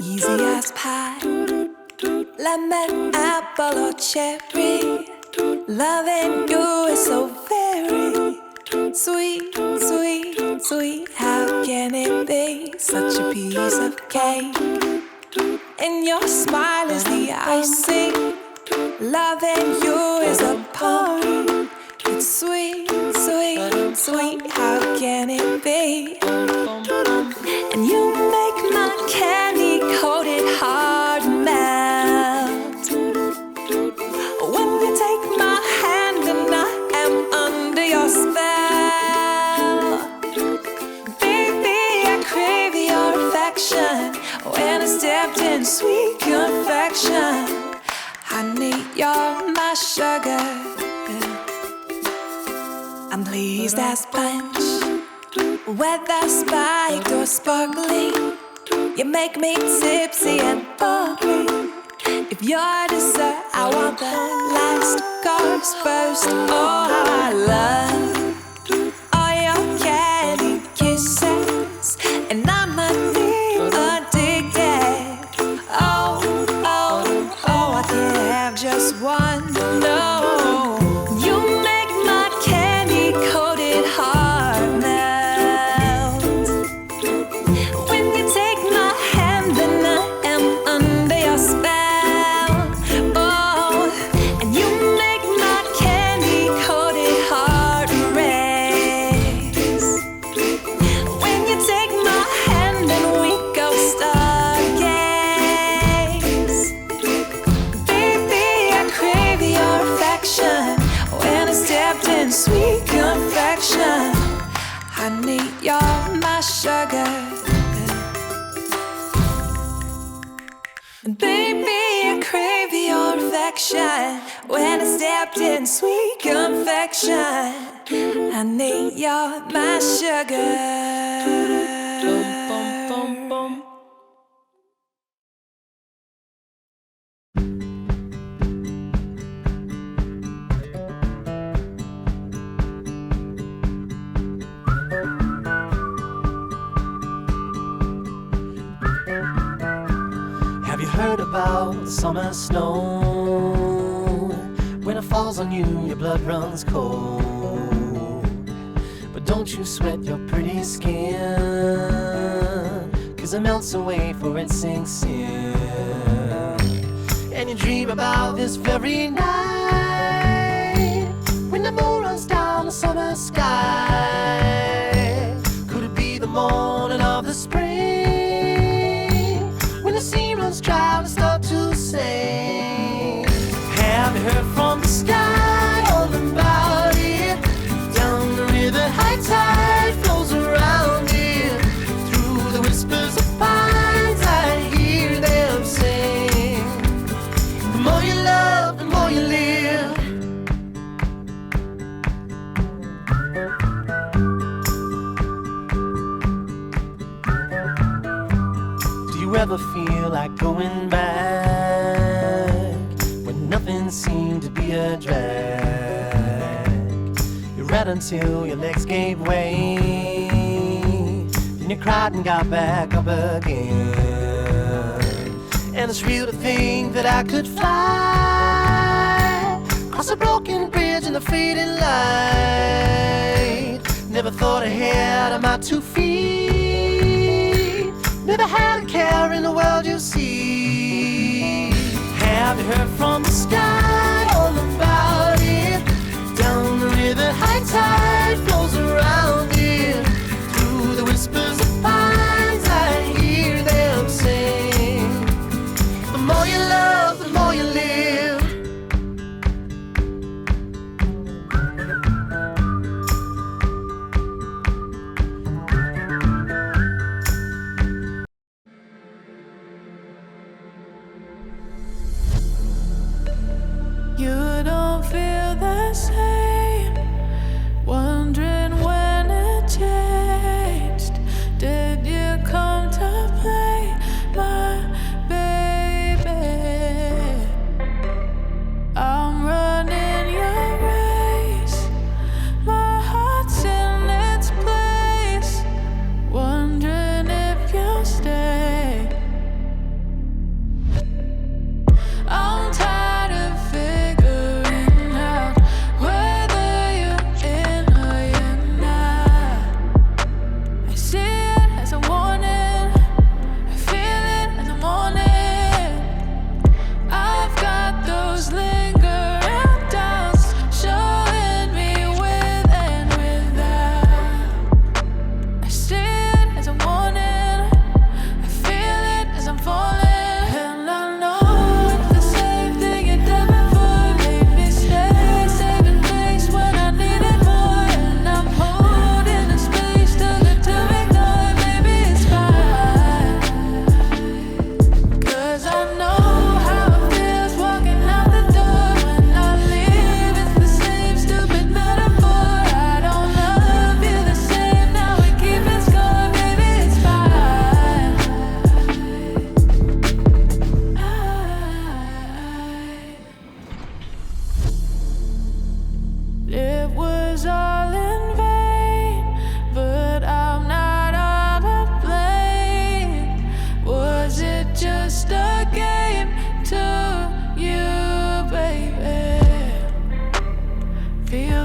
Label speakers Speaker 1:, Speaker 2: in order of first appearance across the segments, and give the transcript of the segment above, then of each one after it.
Speaker 1: Easy as pie, lemon, apple or cherry. Loving you is so very sweet, sweet, sweet. How can it be such a piece of cake? And your smile is the icing. Loving you is a party. It's sweet, sweet, sweet. How can it be? And you make my candy-coated heart melt when you take my hand and I am under your spell. Baby, I crave your affection when I stepped in sweet confection. Honey, you're my sugar. I'm pleased as punch, whether spiked or sparkling. You make me tipsy and bubbly. If you're dessert, I want the last course first. Oh, how I love all your candy kisses, and I'm addicted. Oh, oh, oh, I can't have just one. No. Sweet confection, honey, you're my sugar. And baby, I crave your affection when I stepped in sweet confection. Honey, you're my sugar.
Speaker 2: Heard about summer snow. When it falls on you, your blood runs cold. But don't you sweat your pretty skin, 'cause it melts away for it sinks in. And you dream about this very night, when the moon runs down the summer sky. Could it be the morning of the spring, when the sea runs dry and start to sing? Have you heard from the sky all about it? Down the river, high tide flows around it. Through the whispers of pines, I hear them sing. The more you love, the more you live. Do you ever feel like going back when nothing seemed to be a drag? You read until your legs gave way, then you cried and got back up again. And it's real to think that I could fly across a broken bridge in the fading light. Never thought ahead of my 2 feet, never had a care in the world, you see. Have you heard from the sky all about it? Down the river, high tide flows around it. Through the whispers of pines, I hear them sing. The more you love, the more you live.
Speaker 1: You don't feel the same, wondering when it changed. Did you come to play, my baby?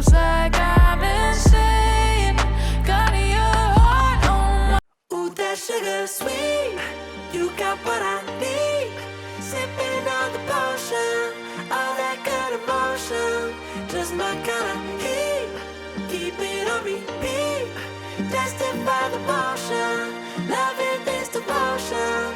Speaker 1: feels like I'm insane. Got your heart on my. Ooh, that sugar sweet. You got what I need. Sipping on the potion. All that good emotion. Just my kind of heat. Keep it on repeat. Tested by the motion. Loving this devotion.